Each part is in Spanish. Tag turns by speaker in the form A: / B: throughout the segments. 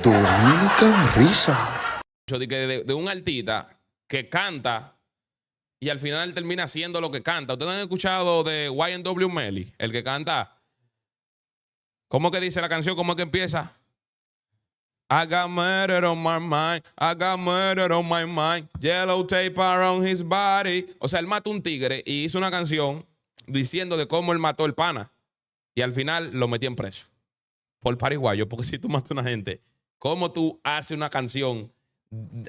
A: Dominican Risa.
B: De un artista que canta y al final termina haciendo lo que canta. ¿Ustedes han escuchado de YNW Melly? El que canta. ¿Cómo que dice la canción? ¿Cómo es que empieza? I got murder on my mind. I got murder on my mind. Yellow tape around his body. O sea, él mató un tigre y hizo una canción diciendo de cómo él mató el pana. Y al final lo metí en preso. Por pariguayo. Porque si tú matas a una gente, ¿cómo tú haces una canción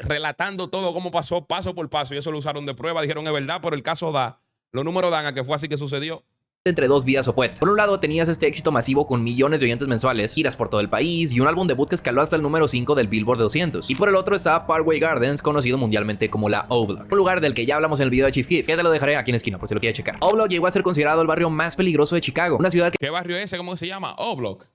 B: relatando todo cómo pasó paso por paso? Y eso lo usaron de prueba. Dijeron, es verdad, pero el caso da. Los números dan a que fue así que sucedió.
C: Entre dos vías opuestas. Por un lado tenías este éxito masivo con millones de oyentes mensuales, giras por todo el país y un álbum debut que escaló hasta el número 5 del Billboard 200. Y por el otro estaba Parkway Gardens, conocido mundialmente como la O-Block, un lugar del que ya hablamos en el video de Chief Keef, que te lo dejaré aquí en la esquina por si lo quieres checar. O-Block llegó a ser considerado el barrio más peligroso de Chicago, una ciudad que
B: ¿Qué barrio es ese? ¿Cómo se llama? O-Block.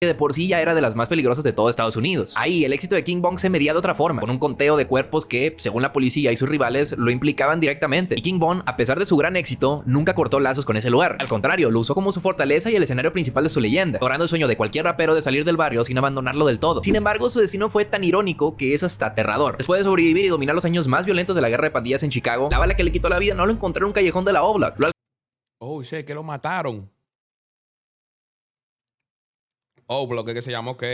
C: de por sí ya era de las más peligrosas de todo Estados Unidos. Ahí el éxito de King Von se medía de otra forma, con un conteo de cuerpos que, según la policía y sus rivales, lo implicaban directamente. Y King Von, a pesar de su gran éxito, nunca cortó lazos con ese lugar. Al contrario, lo usó como su fortaleza y el escenario principal de su leyenda, logrando el sueño de cualquier rapero de salir del barrio sin abandonarlo del todo. Sin embargo, su destino fue tan irónico que es hasta aterrador. Después de sobrevivir y dominar los años más violentos de la guerra de pandillas en Chicago, la bala que le quitó la vida no lo encontró en un callejón de la O-Block.
B: Oh, shit, que lo mataron. O-Block, que se llama, ok.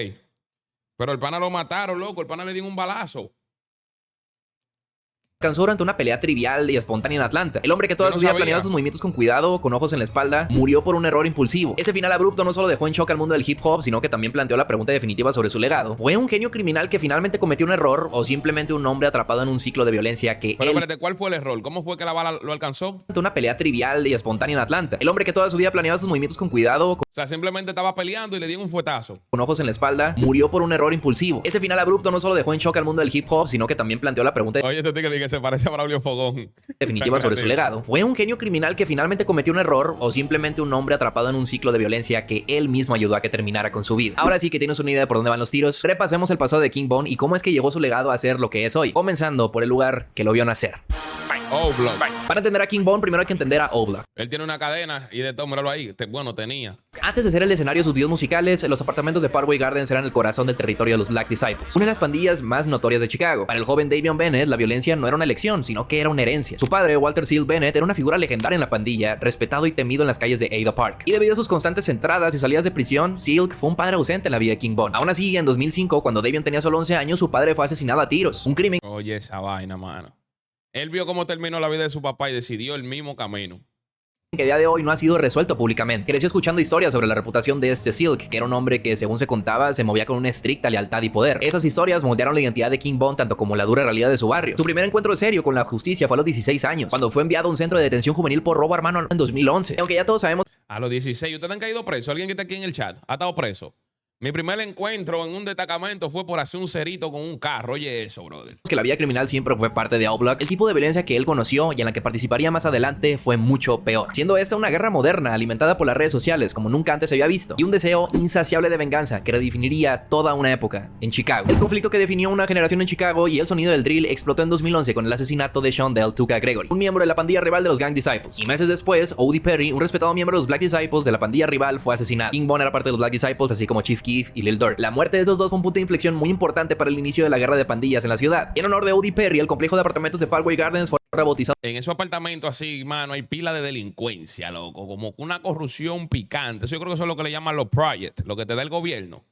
B: Pero el pana lo mataron, loco. El pana le dio un balazo.
C: Alcanzó durante una pelea trivial y espontánea en Atlanta. El hombre que toda su vida planeaba sus movimientos con cuidado, con ojos en la espalda, murió por un error impulsivo. Ese final abrupto no solo dejó en shock al mundo del hip hop, sino que también planteó la pregunta definitiva sobre su legado. ¿Fue un genio criminal que finalmente cometió un error o simplemente un hombre atrapado en un ciclo de violencia que
B: Pero espérate, ¿cuál fue el error? ¿Cómo fue que la bala lo alcanzó?
C: Una pelea trivial y espontánea en Atlanta. El hombre que toda su vida planeaba sus movimientos con cuidado,
B: O sea, simplemente estaba peleando y le dieron un fuetazo.
C: con ojos en la espalda, murió por un error impulsivo. Ese final abrupto no solo dejó en shock al mundo del hip hop, sino que también planteó la pregunta
B: Oye, este tigre que se parece a Braulio Fogón.
C: definitiva sobre su legado. ¿Fue un genio criminal que finalmente cometió un error o simplemente un hombre atrapado en un ciclo de violencia que él mismo ayudó a que terminara con su vida? Ahora sí que tienes una idea de por dónde van los tiros. Repasemos el pasado de King Von y cómo es que llegó su legado a ser lo que es hoy, comenzando por el lugar que lo vio nacer.
B: O-Block.
C: Para entender a King Von, primero hay que entender a O-Block.
B: Él tiene una cadena y de todo, míralo ahí. Bueno, tenía.
C: Antes de ser el escenario de sus videos musicales, los apartamentos de Parkway Gardens eran el corazón del territorio de los Black Disciples, una de las pandillas más notorias de Chicago. Para el joven Davion Bennett, la violencia no era una elección, sino que era una herencia. Su padre, Walter Seal Bennett, era una figura legendaria en la pandilla, respetado y temido en las calles de Ada Park. Y debido a sus constantes entradas y salidas de prisión, Seal fue un padre ausente en la vida de King Von. Aún así, en 2005, cuando Davion tenía solo 11 años, su padre fue asesinado a tiros, un crimen
B: Oye, esa vaina, mano. Él vio cómo terminó la vida de su papá y decidió el mismo camino.
C: que a día de hoy no ha sido resuelto públicamente. Creció escuchando historias sobre la reputación de este Silk, que era un hombre que, según se contaba, se movía con una estricta lealtad y poder. Esas historias moldearon la identidad de King Von tanto como la dura realidad de su barrio. Su primer encuentro serio con la justicia fue a los 16 años, cuando fue enviado a un centro de detención juvenil por robo a mano en 2011. Aunque ya todos sabemos
B: A los 16. ¿Ustedes han caído preso? ¿Alguien que está aquí en el chat ha estado preso? Mi primer encuentro en un destacamento fue por hacer un cerito con un carro. Oye eso, brother.
C: que la vida criminal siempre fue parte de O-Block, el tipo de violencia que él conoció y en la que participaría más adelante fue mucho peor, siendo esta una guerra moderna alimentada por las redes sociales como nunca antes se había visto, y un deseo insaciable de venganza que redefiniría toda una época en Chicago. El conflicto que definió una generación en Chicago y el sonido del drill explotó en 2011 con el asesinato de Shondell Tuka Gregory, un miembro de la pandilla rival de los Gang Disciples, y meses después, O.D. Perry, un respetado miembro de los Black Disciples de la pandilla rival, fue asesinado. King Von era parte de los Black Disciples, así como Chief Keef y Lil Durk. La muerte de esos dos fue un punto de inflexión muy importante para el inicio de la guerra de pandillas en la ciudad. En honor de O.D. Perry, el complejo de apartamentos de Parkway Gardens fue rebautizado
B: En esos apartamentos así, mano, hay pila de delincuencia, loco. Como una corrupción picante. Eso yo creo que eso es lo que le llaman los projects, lo que te da el gobierno.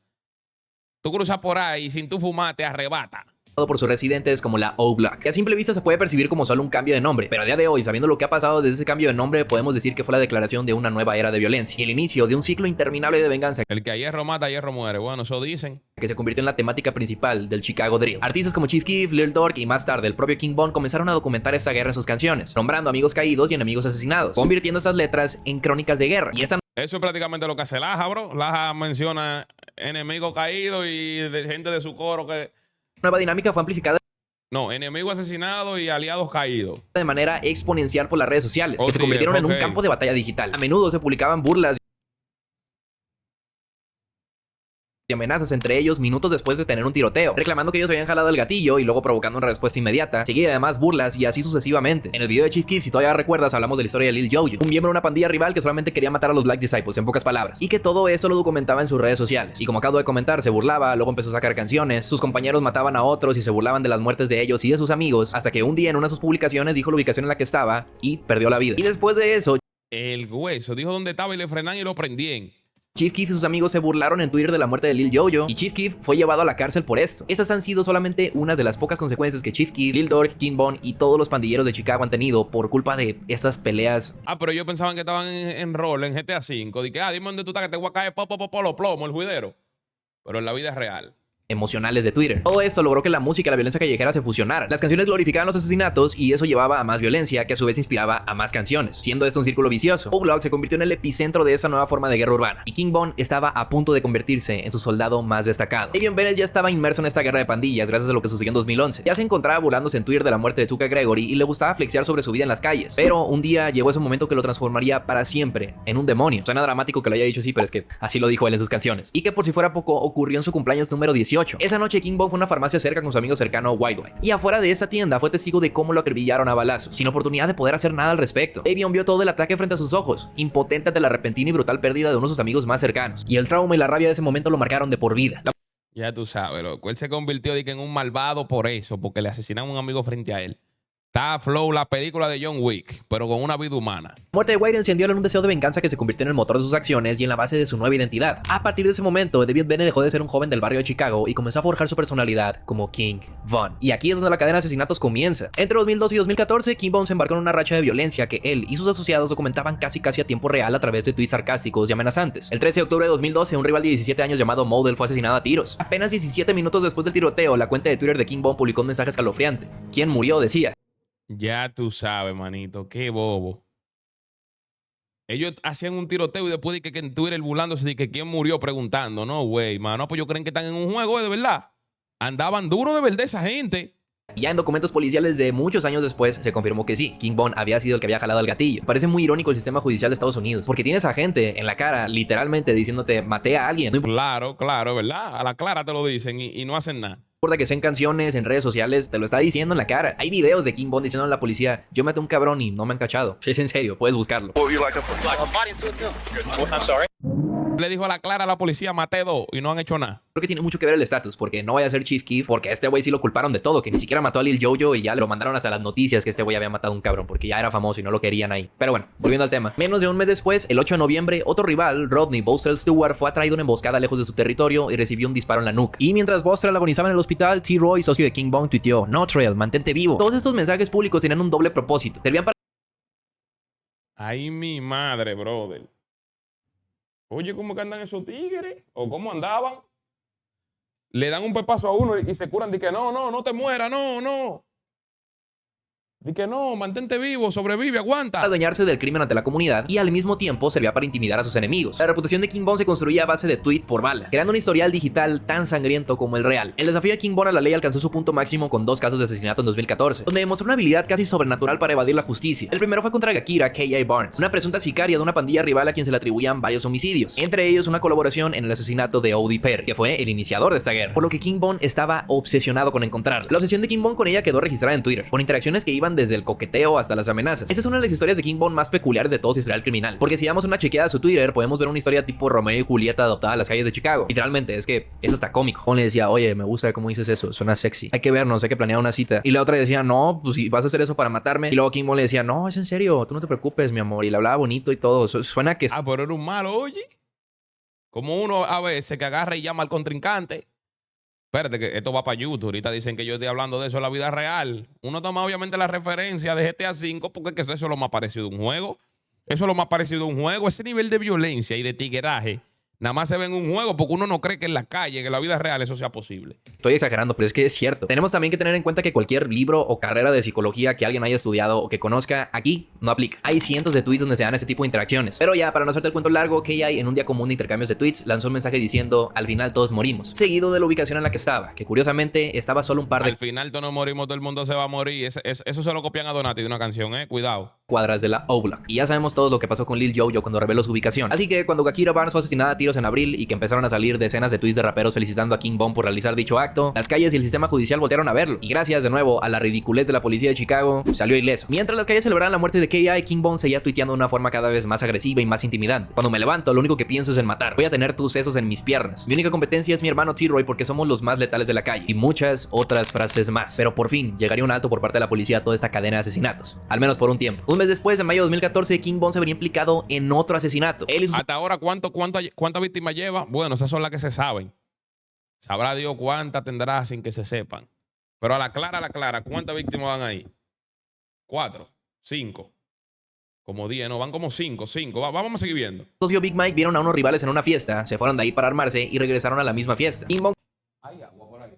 B: Tú cruzas por ahí y sin tu fumar te arrebata.
C: por sus residentes como la O-Block, que a simple vista se puede percibir como solo un cambio de nombre, pero a día de hoy, sabiendo lo que ha pasado desde ese cambio de nombre, podemos decir que fue la declaración de una nueva era de violencia y el inicio de un ciclo interminable de venganza
B: El que a hierro mata, a hierro muere. Bueno, eso dicen.
C: que se convirtió en la temática principal del Chicago Drill. Artistas como Chief Keef, Lil Durk y más tarde el propio King Von comenzaron a documentar esta guerra en sus canciones, nombrando amigos caídos y enemigos asesinados, convirtiendo estas letras en crónicas de guerra. Y esta
B: Eso es prácticamente lo que hace Laja, bro. Laja menciona enemigos caídos y de gente de su coro que...
C: nueva dinámica fue amplificada
B: No, enemigos asesinados y aliados caídos.
C: de manera exponencial por las redes sociales,
B: Oh,
C: que se
B: sí,
C: convirtieron en un
B: ok.
C: campo de batalla digital. A menudo se publicaban burlas y amenazas entre ellos minutos después de tener un tiroteo, reclamando que ellos habían jalado el gatillo y luego provocando una respuesta inmediata, seguida de más burlas y así sucesivamente. En el video de Chief Keef, si todavía recuerdas, hablamos de la historia de Lil Jojo, un miembro de una pandilla rival que solamente quería matar a los Black Disciples, en pocas palabras, y que todo esto lo documentaba en sus redes sociales. Y como acabo de comentar, se burlaba, luego empezó a sacar canciones, sus compañeros mataban a otros y se burlaban de las muertes de ellos y de sus amigos, hasta que un día en una de sus publicaciones dijo la ubicación en la que estaba y perdió la vida. Y después de eso,
B: el hueso dijo dónde estaba y le frenan y lo prendían.
C: Chief Keef y sus amigos se burlaron en Twitter de la muerte de Lil Jojo y Chief Keef fue llevado a la cárcel por esto. Estas han sido solamente unas de las pocas consecuencias que Chief Keef, Lil Durk, King Von y todos los pandilleros de Chicago han tenido por culpa de estas peleas.
B: Pero ellos pensaban que estaban en rol en GTA V. Dije, dime dónde tú estás que te voy a caer los plomos, el juidero. Pero en la vida es real.
C: Emocionales de Twitter. Todo esto logró que la música y la violencia callejera se fusionaran. Las canciones glorificaban los asesinatos y eso llevaba a más violencia, que a su vez inspiraba a más canciones, siendo esto un círculo vicioso. O-Block se convirtió en el epicentro de esa nueva forma de guerra urbana, y King Von estaba a punto de convertirse en su soldado más destacado. Davion Bennett ya estaba inmerso en esta guerra de pandillas gracias a lo que sucedió en 2011. Ya se encontraba burlándose en Twitter de la muerte de Tuka Gregory y le gustaba flexear sobre su vida en las calles. Pero un día llegó ese momento que lo transformaría para siempre en un demonio. Suena dramático que lo haya dicho así, pero es que así lo dijo él en sus canciones. Y que por si fuera poco, ocurrió en su cumpleaños número 18. Esa noche King Von fue a una farmacia cerca con su amigo cercano White White, y afuera de esa tienda fue testigo de cómo lo acribillaron a balazos, sin oportunidad de poder hacer nada al respecto. Davion vio todo el ataque frente a sus ojos, impotente ante la repentina y brutal pérdida de uno de sus amigos más cercanos, y el trauma y la rabia de ese momento lo marcaron de por vida.
B: Ya tú sabes, loco. Él se convirtió en un malvado por eso, porque le asesinaron a un amigo frente a él. Está flow la película de John Wick, pero con una vida humana.
C: La muerte de White encendió en un deseo de venganza que se convirtió en el motor de sus acciones y en la base de su nueva identidad. A partir de ese momento, Davion Bennett dejó de ser un joven del barrio de Chicago y comenzó a forjar su personalidad como King Von. Y aquí es donde la cadena de asesinatos comienza. Entre 2012 y 2014, King Von se embarcó en una racha de violencia que él y sus asociados documentaban casi a tiempo real a través de tweets sarcásticos y amenazantes. El 13 de octubre de 2012, un rival de 17 años llamado Model fue asesinado a tiros. Apenas 17 minutos después del tiroteo, la cuenta de Twitter de King Von publicó un mensaje escalofriante. ¿Quién murió? Decía.
B: Ya tú sabes, manito, qué bobo. Ellos hacían un tiroteo y después de que en Twitter burlándose de que quién murió preguntando. No, güey, mano, pues ellos creen que están en un juego, de verdad. Andaban duro de verdad esa gente.
C: Ya en documentos policiales de muchos años después se confirmó que sí, King Von había sido el que había jalado el gatillo. Parece muy irónico el sistema judicial de Estados Unidos, porque tienes a gente en la cara literalmente diciéndote maté a alguien. No
B: Claro, ¿verdad? A la clara te lo dicen y no hacen nada.
C: importa que sean canciones, en redes sociales, te lo está diciendo en la cara. Hay videos de King Von diciendo a la policía, yo maté a un cabrón y no me han cachado. Es en serio, puedes buscarlo.
B: Le dijo a la clara a la policía, maté dos y no han hecho nada.
C: Creo que tiene mucho que ver el estatus, porque no vaya a ser Chief Keef, porque a este güey sí lo culparon de todo, que ni siquiera mató a Lil Jojo y ya lo mandaron hasta las noticias que este güey había matado a un cabrón, porque ya era famoso y no lo querían ahí. Pero bueno, volviendo al tema. Menos de un mes después, el 8 de noviembre, otro rival, Rodney Bostrel Stewart, fue atraído a una emboscada lejos de su territorio y recibió un disparo en la nuca. Y mientras Bostrel agonizaba en el hospital, T-Roy, socio de King Von, tuiteó, "No, Trail, mantente vivo". Todos estos mensajes públicos tenían un doble propósito. Servían para...
B: Ay, mi madre, brother. Oye, ¿cómo que andan esos tigres? ¿O cómo andaban? Le dan un pepazo a uno y se curan de que no te mueras, no. De que no, mantente vivo, sobrevive, aguanta.
C: Para adueñarse del crimen ante la comunidad y al mismo tiempo servía para intimidar a sus enemigos. La reputación de King Von se construía a base de tweet por bala, creando un historial digital tan sangriento como el real. El desafío de King Von a la ley alcanzó su punto máximo con 2 casos de asesinato en 2014, donde demostró una habilidad casi sobrenatural para evadir la justicia. El primero fue contra Gakira K.A. Barnes, una presunta sicaria de una pandilla rival a quien se le atribuían varios homicidios, entre ellos una colaboración en el asesinato de O.D. Perry, que fue el iniciador de esta guerra, por lo que King Von estaba obsesionado con encontrarla. La obsesión de King Von con ella quedó registrada en Twitter, con interacciones que iban desde el coqueteo hasta las amenazas. Esta es una de las historias de King Von más peculiares de todo su historial criminal, porque si damos una chequeada a su Twitter, podemos ver una historia tipo Romeo y Julieta adoptada a las calles de Chicago. Literalmente, es que es hasta cómico. Von le decía, oye, me gusta cómo dices eso, suena sexy. Hay que vernos, hay que planear una cita. Y la otra decía, no, pues si vas a hacer eso para matarme. Y luego King Von le decía, no, es en serio, tú no te preocupes, mi amor. Y le hablaba bonito y todo. Suena que...
B: Pero era un malo, oye. Como uno a veces que agarra y llama al contrincante. Espérate, que esto va para YouTube. Ahorita dicen que yo estoy hablando de eso en la vida real. Uno toma obviamente la referencia de GTA V porque eso es lo más parecido a un juego. Eso es lo más parecido a un juego. Ese nivel de violencia y de tigueraje nada más se ve en un juego porque uno no cree que en la calle, que en la vida real eso sea posible.
C: Estoy exagerando, pero es que es cierto. Tenemos también que tener en cuenta que cualquier libro o carrera de psicología que alguien haya estudiado o que conozca aquí no aplica. Hay cientos de tweets donde se dan ese tipo de interacciones. Pero ya, para no hacerte el cuento largo, KI en un día común de intercambios de tweets lanzó un mensaje diciendo, al final todos morimos, seguido de la ubicación en la que estaba, que curiosamente estaba solo un par de...
B: Al final todos nos morimos, todo el mundo se va a morir. Eso se lo copian a Donati de una canción, cuidado.
C: cuadras de la O-Block. Y ya sabemos todos lo que pasó con Lil Jojo cuando reveló su ubicación. Así que cuando Gakira Barnes fue asesinada a tiros en abril y que empezaron a salir decenas de tweets de raperos felicitando a King Von por realizar dicho acto, las calles y el sistema judicial voltearon a verlo. Y gracias de nuevo a la ridiculez de la policía de Chicago, salió ileso. Mientras las calles celebraban la muerte de K.I., King Von seguía tuiteando de una forma cada vez más agresiva y más intimidante. Cuando me levanto, lo único que pienso es en matar. Voy a tener tus sesos en mis piernas. Mi única competencia es mi hermano T-Roy porque somos los más letales de la calle. Y muchas otras frases más. Pero por fin, llegaría un alto por parte de la policía a toda esta cadena de asesinatos. Al menos por un tiempo. Un mes después, en mayo de 2014, King Von se vería implicado en otro asesinato.
B: Hasta ahora, ¿cuántas víctimas lleva? Bueno, esas son las que se saben. Sabrá Dios cuántas tendrá sin que se sepan. Pero a la clara, ¿cuántas víctimas van ahí? 4, 5, como 10, no, van como 5. Vamos a seguir viendo.
C: Socio Big Mike vieron a unos rivales en una fiesta, se fueron de ahí para armarse y regresaron a la misma fiesta. King Von
B: Hay agua por ahí.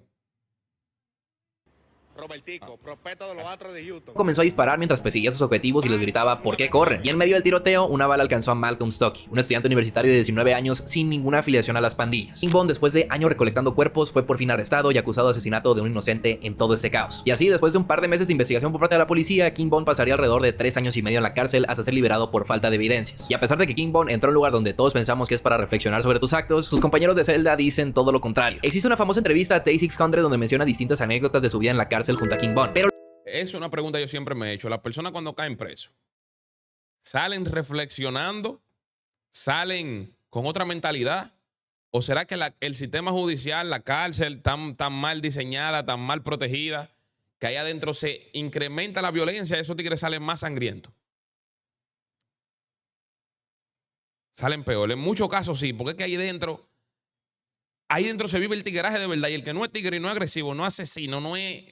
A: Robertico, prospecto de los Astros de Houston.
C: comenzó a disparar mientras perseguía sus objetivos y les gritaba ¿por qué corren? Y en medio del tiroteo, una bala alcanzó a Malcolm Stockey, un estudiante universitario de 19 años sin ninguna afiliación a las pandillas. King Von, después de años recolectando cuerpos, fue por fin arrestado y acusado de asesinato de un inocente en todo este caos. Y así, después de un par de meses de investigación por parte de la policía, King Von pasaría alrededor de 3 años y medio en la cárcel hasta ser liberado por falta de evidencias. Y a pesar de que King Von entró a un lugar donde todos pensamos que es para reflexionar sobre tus actos, sus compañeros de celda dicen todo lo contrario. Existe una famosa entrevista a Tay600 donde menciona distintas anécdotas de su vida en la cárcel junto a King Von. Pero
B: Es una pregunta que yo siempre me he hecho. Las personas cuando caen presos, ¿salen reflexionando? ¿Salen con otra mentalidad? ¿O será que el sistema judicial, la cárcel, tan mal diseñada, tan mal protegida, que ahí adentro se incrementa la violencia y esos tigres salen más sangrientos? Salen peor. En muchos casos sí, porque es que ahí dentro se vive el tigueraje de verdad. Y el que no es tigre y no es agresivo, no es asesino, no es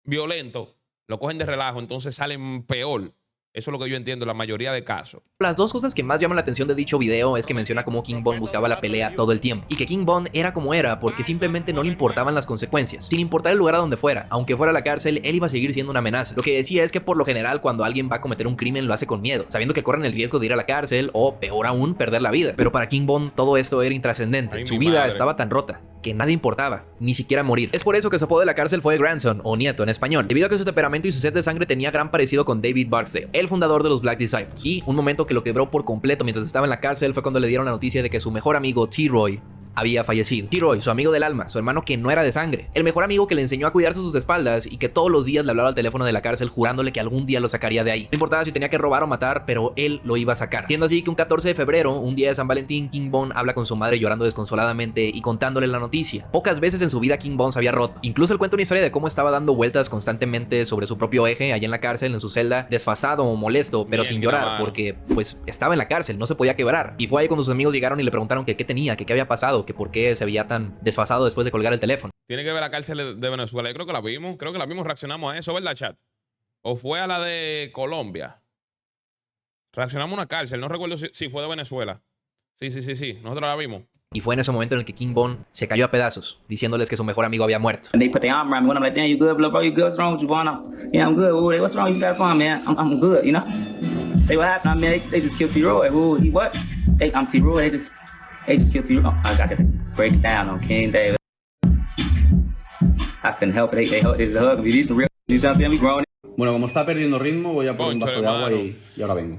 B: violento, lo cogen de relajo, entonces salen peor. Eso es lo que yo entiendo en la mayoría de casos.
C: las dos cosas que más llaman la atención de dicho video es que menciona cómo King Von buscaba la pelea todo el tiempo y que King Von era como era porque simplemente no le importaban las consecuencias, sin importar el lugar a donde fuera. Aunque fuera a la cárcel, él iba a seguir siendo una amenaza. Lo que decía es que por lo general cuando alguien va a cometer un crimen lo hace con miedo, sabiendo que corren el riesgo de ir a la cárcel o, peor aún, perder la vida. Pero para King Von todo esto era intrascendente.
B: Ay,
C: Su
B: mi
C: vida
B: madre.
C: estaba tan rota que nada importaba, ni siquiera morir. Es por eso que su apodo de la cárcel fue Grandson o Nieto en español, debido a que su temperamento y su sed de sangre tenía gran parecido con David Barksdale, el fundador de los Black Disciples. Y un momento que lo quebró por completo mientras estaba en la cárcel fue cuando le dieron la noticia de que su mejor amigo T-Roy había fallecido. T-Roy, su amigo del alma, su hermano que no era de sangre, el mejor amigo que le enseñó a cuidarse sus espaldas y que todos los días le hablaba al teléfono de la cárcel jurándole que algún día lo sacaría de ahí. No importaba si tenía que robar o matar, pero él lo iba a sacar. Siendo así que un 14 de febrero, un día de San Valentín, King Von habla con su madre llorando desconsoladamente y contándole la noticia. Pocas veces en su vida King Von se había roto. Incluso él cuenta una historia de cómo estaba dando vueltas constantemente sobre su propio eje allá en la cárcel, en su celda, desfasado o molesto, pero sin llorar, porque pues estaba en la cárcel, no se podía quebrar. Y fue ahí cuando sus amigos llegaron y le preguntaron que qué tenía, que qué había pasado, que por qué se veía tan desfasado después de colgar el teléfono.
B: Tiene que ver la cárcel de Venezuela. Yo creo que la vimos, reaccionamos a eso, ¿verdad, chat? ¿O fue a la de Colombia? Reaccionamos a una cárcel, no recuerdo si fue de Venezuela. Sí, nosotros la vimos.
C: Y fue en ese momento en el que King Von se cayó a pedazos, diciéndoles que su mejor amigo había muerto.
D: And they put their arm around me when I'm like, damn, you good, bro? You good? What's wrong with you, bro? Yeah, I'm good. Ooh, what's wrong? You got fun, man. I'm good, you know? They what happened? I mean, they just killed T-Roy. Ooh, he what? I'm T-Roy. They just killed T-Roy. Oh, I got to break it down on King David. I couldn't help it. They hug me. These some real. These out there, we grown.
E: Bueno, como está perdiendo ritmo, voy a por un
B: Concha
E: vaso
B: de
E: de agua
B: mano.
E: y ahora vengo.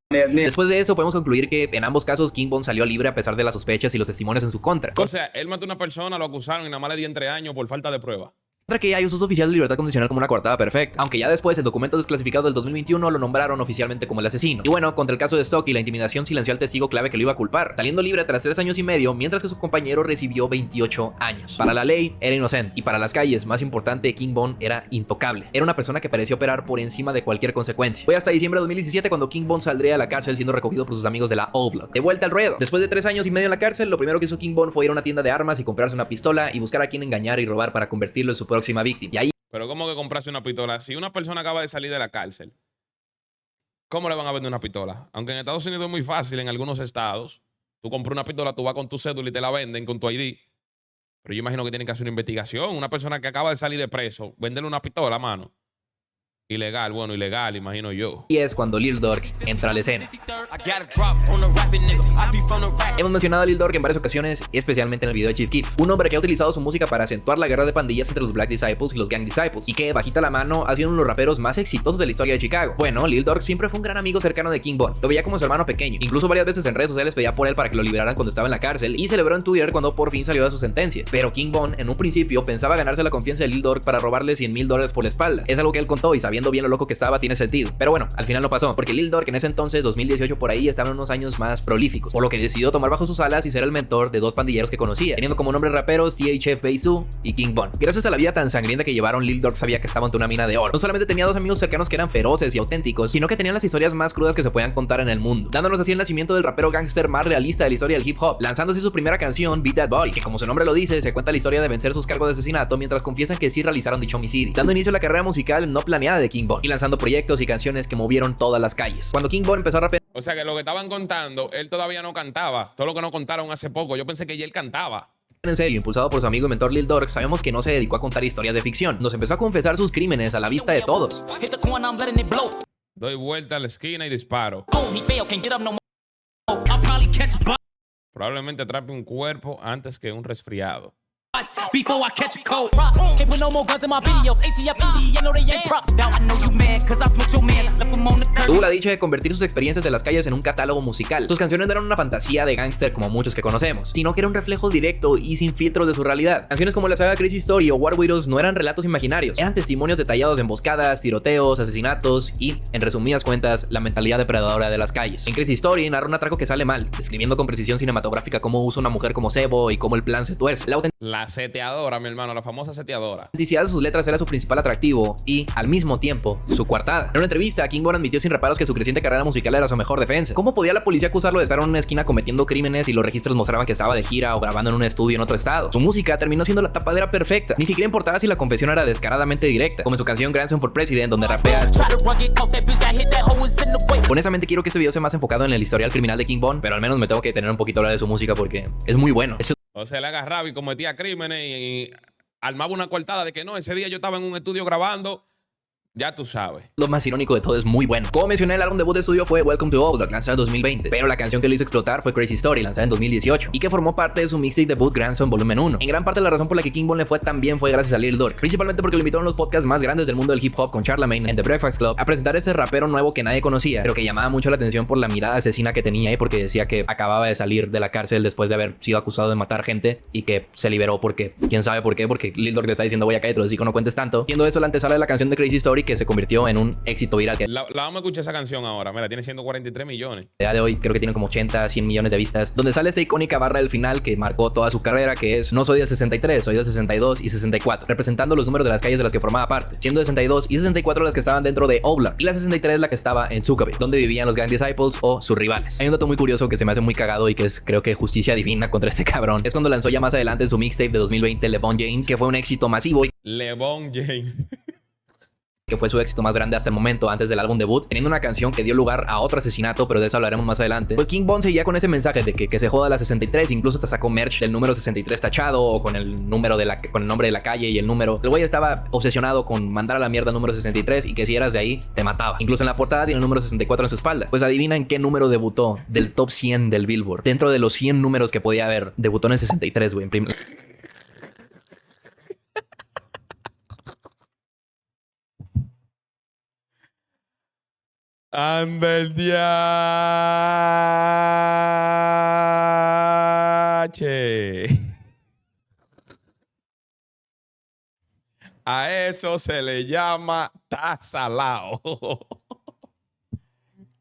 C: Después de eso podemos concluir que en ambos casos King Von salió libre a pesar de las sospechas y los testimonios en su contra.
B: O sea, él mató a una persona, lo acusaron y nada más le dieron 3 años por falta de prueba.
C: Contra que hay uso oficial de libertad condicional como una coartada perfecta, aunque ya después en documentos desclasificados del 2021 lo nombraron oficialmente como el asesino. Y bueno, contra el caso de Stockey, la intimidación silenció al testigo clave que lo iba a culpar, saliendo libre tras 3 años y medio, mientras que su compañero recibió 28 años. Para la ley, era inocente, y para las calles, más importante, King Von era intocable. Era una persona que parecía operar por encima de cualquier consecuencia. Fue hasta diciembre de 2017 cuando King Von saldría de la cárcel siendo recogido por sus amigos de la O-Block. De vuelta al ruedo. Después de 3 años y medio en la cárcel, lo primero que hizo King Von fue ir a una tienda de armas y comprarse una pistola y buscar a quien engañar y robar para convertirlo en su próxima víctima. Y ahí
B: Pero ¿cómo que comprarse una pistola? Si una persona acaba de salir de la cárcel, ¿cómo le van a vender una pistola? Aunque en Estados Unidos es muy fácil, en algunos estados, tú compras una pistola, tú vas con tu cédula y te la venden con tu ID. Pero yo imagino que tienen que hacer una investigación. Una persona que acaba de salir de preso, venderle una pistola, mano. Ilegal, bueno, ilegal, imagino yo.
C: Y es cuando Lil Durk entra a la escena. Hemos mencionado a Lil Durk en varias ocasiones, especialmente en el video de Chief Keef, un hombre que ha utilizado su música para acentuar la guerra de pandillas entre los Black Disciples y los Gang Disciples, y que, bajita la mano, ha sido uno de los raperos más exitosos de la historia de Chicago. Bueno, Lil Durk siempre fue un gran amigo cercano de King Von, lo veía como su hermano pequeño, incluso varias veces en redes sociales pedía por él para que lo liberaran cuando estaba en la cárcel, y celebró en Twitter cuando por fin salió de su sentencia. Pero King Von, en un principio, pensaba ganarse la confianza de Lil Durk para robarle $100,000 por la espalda. Es algo que él contó y sabiendo bien lo loco que estaba, tiene sentido. Pero bueno, al final no pasó, porque Lil Durk en ese entonces, 2018 por ahí, estaba en unos años más prolíficos, por lo que decidió tomar bajo sus alas y ser el mentor de dos pandilleros que conocía, teniendo como nombres raperos THF Beisu y King Von. Gracias a la vida tan sangrienta que llevaron, Lil Durk sabía que estaba ante una mina de oro. No solamente tenía dos amigos cercanos que eran feroces y auténticos, sino que tenían las historias más crudas que se podían contar en el mundo, dándonos así el nacimiento del rapero gangster más realista de la historia del hip hop, lanzando así su primera canción, Beat That Body, que como su nombre lo dice, se cuenta la historia de vencer sus cargos de asesinato mientras confiesan que sí realizaron dicho homicidio, dando inicio a la carrera musical no planeada de King Von y lanzando proyectos y canciones que movieron todas las calles. Cuando King Von empezó a rapear,
B: O sea que lo que estaban contando, él todavía no cantaba. Todo lo que no contaron hace poco. Yo pensé que ya él cantaba.
C: en serio, impulsado por su amigo y mentor Lil Durk, sabemos que no se dedicó a contar historias de ficción. Nos empezó a confesar sus crímenes a la vista de todos.
B: Doy vuelta a la esquina y disparo. Probablemente atrape un cuerpo antes que un resfriado.
F: Before I catch a cold, can't put no more guns in my videos. ATF, I know they ain't prop. Now I know you mad, cause I smoked your man. Left him on the curb.
C: Tuvo la dicha de convertir sus experiencias de las calles en un catálogo musical. Sus canciones no eran una fantasía de gángster como muchos que conocemos, sino que era un reflejo directo y sin filtros de su realidad. Canciones como la saga Crazy Story o War Widows no eran relatos imaginarios, eran testimonios detallados de emboscadas, tiroteos, asesinatos y, en resumidas cuentas, la mentalidad depredadora de las calles. En Crazy Story narra un atraco que sale mal, describiendo con precisión cinematográfica cómo usa una mujer como cebo y cómo el plan se tuerce.
B: La seteadora, mi hermano, la famosa seteadora.
C: La autenticidad de sus letras era su principal atractivo y, al mismo tiempo, su coartada. En una entrevista, King Von admitió sin reparos que su creciente carrera musical era su mejor defensa. ¿Cómo podía la policía acusarlo de estar en una esquina cometiendo crímenes y los registros mostraban que estaba de gira o grabando en un estudio en otro estado? Su música terminó siendo la tapadera perfecta. Ni siquiera importaba si la confesión era descaradamente directa, como en su canción Grandson for President, donde rapea: honestamente quiero que este video sea más enfocado en el historial criminal de King Von, pero al menos me tengo que tener un poquito a hablar de su música porque es muy bueno.
B: O sea, él agarraba y cometía crímenes y armaba una coartada de que no, ese día yo estaba en un estudio grabando. Ya tú sabes.
C: Lo más irónico de todo, es muy bueno. Como mencioné, el álbum debut de estudio fue Welcome to Old, lanzado en 2020, pero la canción que lo hizo explotar fue Crazy Story, lanzada en 2018, y que formó parte de su mixtape debut Grandson Volumen 1. En gran parte la razón por la que King Von le fue tan bien fue gracias a Lil Durk, principalmente porque lo invitaron a los podcasts más grandes del mundo del hip hop con Charlamagne en The Breakfast Club a presentar a este rapero nuevo que nadie conocía, pero que llamaba mucho la atención por la mirada asesina que tenía y porque decía que acababa de salir de la cárcel después de haber sido acusado de matar gente y que se liberó porque, quién sabe por qué, porque Lil Durk le está diciendo voy a caer, te lo no cuentes tanto. Siendo eso la antesala de la canción de Crazy Story que se convirtió en un éxito viral que
B: la vamos a escuchar esa canción ahora. Mira, tiene 143 millones.
C: a día de hoy creo que tiene como 80, 100 millones de vistas, donde sale esta icónica barra del final que marcó toda su carrera, que es: no soy del 63, soy del 62 y 64, representando los números de las calles de las que formaba parte, siendo 62 y 64 las que estaban dentro de Oblak y la 63 la que estaba en Zuccotti, donde vivían los Gang Disciples o sus rivales. Hay un dato muy curioso que se me hace muy cagado y que es, creo que, justicia divina contra este cabrón. Es cuando lanzó ya más adelante en su mixtape de 2020 LeBron James, que fue un éxito masivo y
B: LeBron James.
C: que fue su éxito más grande hasta el momento antes del álbum debut, teniendo una canción que dio lugar a otro asesinato, pero de eso hablaremos más adelante. Pues King Von seguía con ese mensaje de que se joda la 63, incluso hasta sacó merch del número 63 tachado o con el número con el nombre de la calle y el número. El güey estaba obsesionado con mandar a la mierda el número 63 y que si eras de ahí te mataba. Incluso en la portada tiene el número 64 en su espalda. Pues adivina en qué número debutó del top 100 del Billboard. Dentro de los 100 números que podía haber, debutó en el 63, güey.
B: Anda el diache. A eso se le llama tasalao.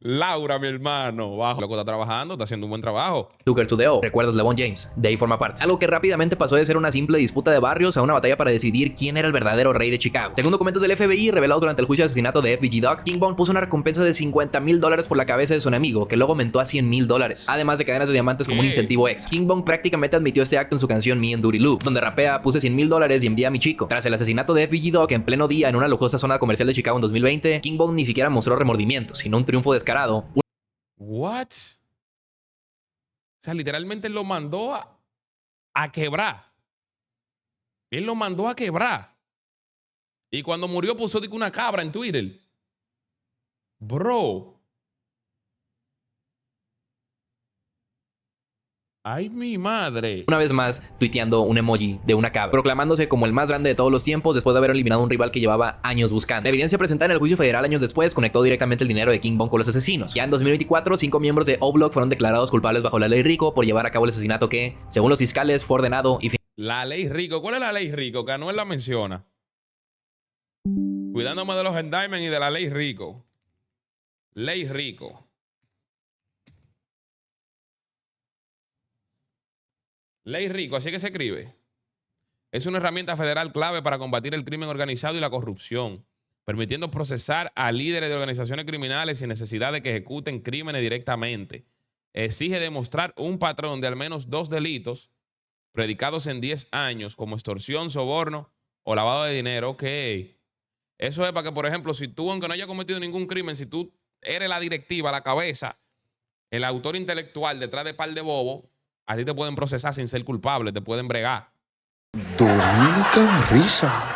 B: Laura, mi hermano, bajo. Loco, está trabajando, está haciendo un buen trabajo.
C: Tucker to the O. ¿Recuerdas LeBron James? De ahí forma parte. Algo que rápidamente pasó de ser una simple disputa de barrios a una batalla para decidir quién era el verdadero rey de Chicago. Según documentos del FBI revelados durante el juicio de asesinato de FBG Duck, King Von puso una recompensa de $50,000 por la cabeza de su enemigo, que luego aumentó a $100,000, además de cadenas de diamantes como un incentivo extra. King Von prácticamente admitió este acto en su canción Me and Dirty Loop, donde rapea: puse $100,000 y envié a mi chico. Tras el asesinato de FBG Duck en pleno día en una lujosa zona comercial de Chicago en 2020, King Von ni siquiera mostró remordimiento, sino un triunfo descarado.
B: What? O sea, literalmente él lo mandó a quebrar. Él lo mandó a quebrar. Y cuando murió puso de que una cabra en Twitter. Bro. Ay, mi madre.
C: Una vez más, tuiteando un emoji de una cabra, proclamándose como el más grande de todos los tiempos después de haber eliminado a un rival que llevaba años buscando. La evidencia presentada en el juicio federal años después conectó directamente el dinero de King Von con los asesinos. Ya en 2024, 5 miembros de O-Block fueron declarados culpables bajo la ley Rico por llevar a cabo el asesinato que, según los fiscales, fue ordenado y
B: La ley Rico. ¿Cuál es la ley Rico? Que Anuel la menciona. Cuidándome de los endowments y de la ley Rico. Ley Rico. Ley Rico, así que se escribe. Es una herramienta federal clave para combatir el crimen organizado y la corrupción, permitiendo procesar a líderes de organizaciones criminales sin necesidad de que ejecuten crímenes directamente. Exige demostrar un patrón de al menos 2 delitos predicados en 10 años, como extorsión, soborno o lavado de dinero. Ok. Eso es para que, por ejemplo, si tú, aunque no hayas cometido ningún crimen, si tú eres la directiva, la cabeza, el autor intelectual detrás de par de bobos, a ti te pueden procesar sin ser culpable, te pueden bregar.
G: Dominican Risa.